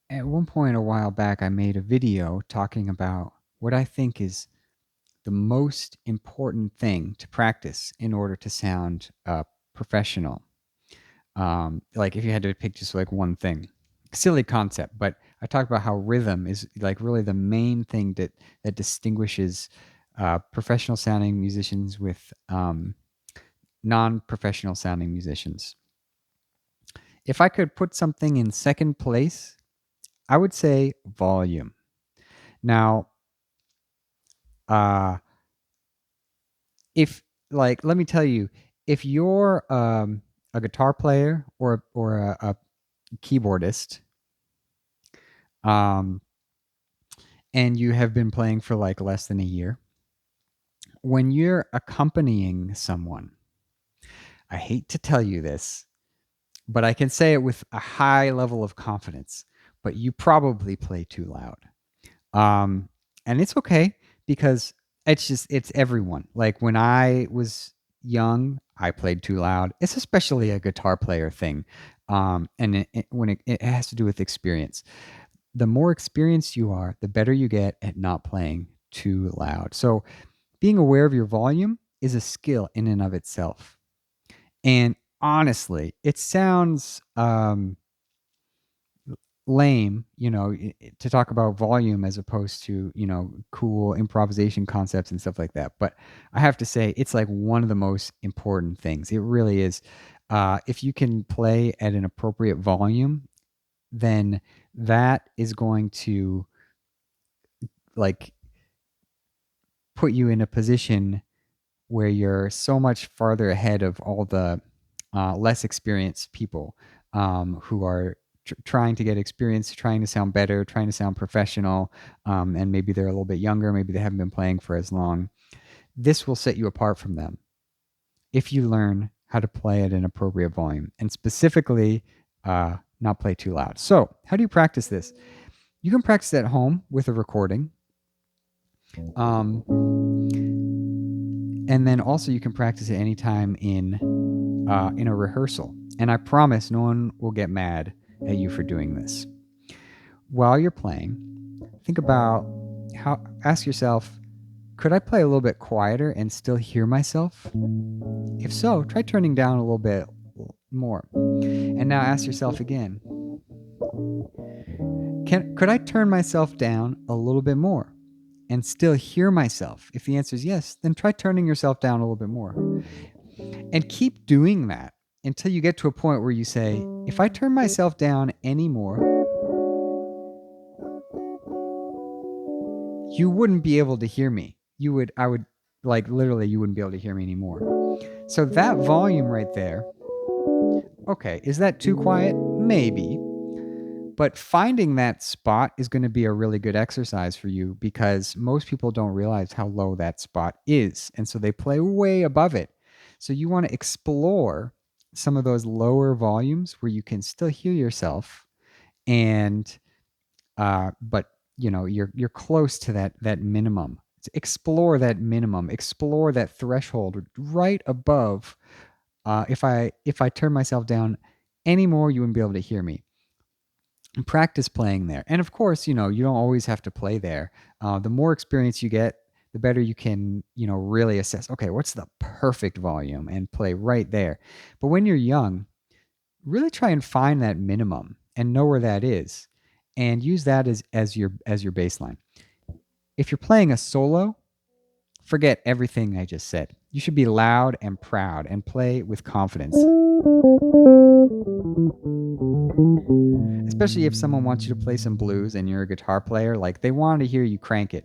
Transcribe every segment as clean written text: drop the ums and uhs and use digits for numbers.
At one point a while back, I made a video talking about what I think is the most important thing to practice in order to sound professional. Like if you had to pick just like one thing, silly concept, but I talked about how rhythm is like really the main thing that distinguishes professional sounding musicians with non-professional sounding musicians. If I could put something in second place, I would say volume. Now, uh, if like, let me tell you, if you're a guitar player or a keyboardist, um, and you have been playing for like less than a year, when you're accompanying someone, I hate to tell you this, but I can say it with a high level of confidence, but you probably play too loud. Um, and it's okay because it's everyone. Like when I was young, I played too loud. It's especially a guitar player thing. And when it has to do with experience. The more experienced you are, the better you get at not playing too loud. So being aware of your volume is a skill in and of itself. And honestly, it sounds lame, to talk about volume as opposed to, cool improvisation concepts and stuff like that. But I have to say, it's like one of the most important things. It really is. If you can play at an appropriate volume, then that is going to like put you in a position where you're so much farther ahead of all the less experienced people who are trying to get experience, trying to sound better, trying to sound professional, and maybe they're a little bit younger, maybe they haven't been playing for as long. This will set you apart from them if you learn how to play at an appropriate volume and specifically not play too loud. So, how do you practice this? You can practice at home with a recording. Um, and then also you can practice it anytime in a rehearsal. And I promise no one will get mad at you for doing this. While you're playing, think about ask yourself, could I play a little bit quieter and still hear myself? If so, try turning down a little bit more. And now ask yourself again, could I turn myself down a little bit more and still hear myself? If the answer is yes, then try turning yourself down a little bit more. And keep doing that until you get to a point where you say, if I turn myself down anymore, you wouldn't be able to hear me. I would, like, literally, you wouldn't be able to hear me anymore. So that volume right there, okay, is that too quiet? Maybe. But finding that spot is going to be a really good exercise for you because most people don't realize how low that spot is. And so they play way above it. So you want to explore some of those lower volumes where you can still hear yourself and but you're close to that minimum. Explore that minimum, explore that threshold right above. If I turn myself down anymore, you wouldn't be able to hear me. Practice playing there. And of course, you don't always have to play there. The more experience you get, the better you can, really assess, okay, what's the perfect volume and play right there. But when you're young, really try and find that minimum and know where that is and use that as your baseline. If you're playing a solo, forget everything I just said. You should be loud and proud and play with confidence. Especially if someone wants you to play some blues and you're a guitar player, like they want to hear you crank it.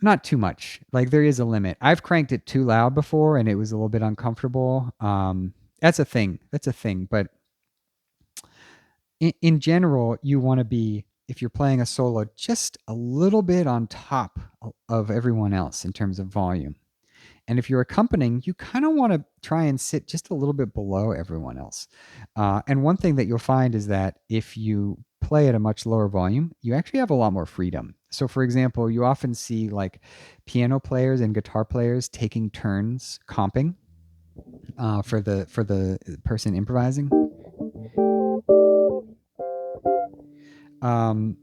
Not too much. Like there is a limit. I've cranked it too loud before and it was a little bit uncomfortable. That's a thing. That's a thing. But in general, you want to be, if you're playing a solo, just a little bit on top of everyone else in terms of volume. And if you're accompanying, you kind of want to try and sit just a little bit below everyone else. And one thing that you'll find is that if you play at a much lower volume, you actually have a lot more freedom. So, for example, you often see like piano players and guitar players taking turns comping for the person improvising. Um,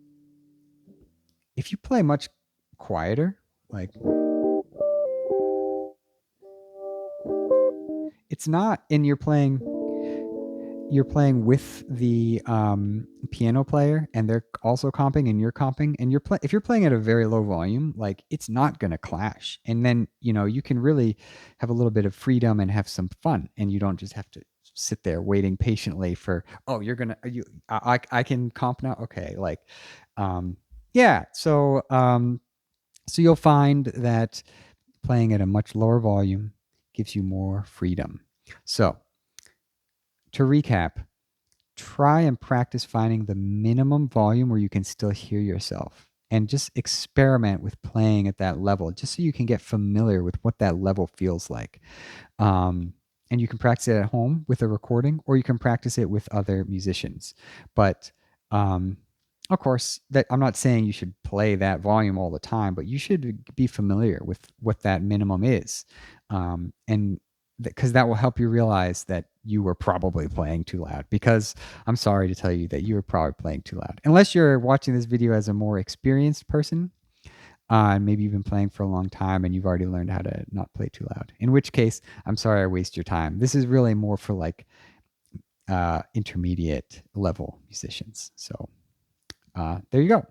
if you play much quieter, like it's not, and you're playing with the piano player, and they're also comping, and you're comping, and if you're playing at a very low volume, like it's not going to clash, and then you can really have a little bit of freedom and have some fun, and you don't just have to sit there waiting patiently for, oh, you're gonna you I can comp now, okay, like um yeah, so you'll find that playing at a much lower volume gives you more freedom. So to recap, try and practice finding the minimum volume where you can still hear yourself, and just experiment with playing at that level just so you can get familiar with what that level feels like. um, and you can practice it at home with a recording, or you can practice it with other musicians. But um, of course, that I'm not saying you should play that volume all the time, but you should be familiar with what that minimum is, and because that will help you realize that you were probably playing too loud. Because I'm sorry to tell you that you were probably playing too loud, unless you're watching this video as a more experienced person, and maybe you've been playing for a long time and you've already learned how to not play too loud. In which case, I'm sorry I waste your time. This is really more for like intermediate level musicians. So there you go.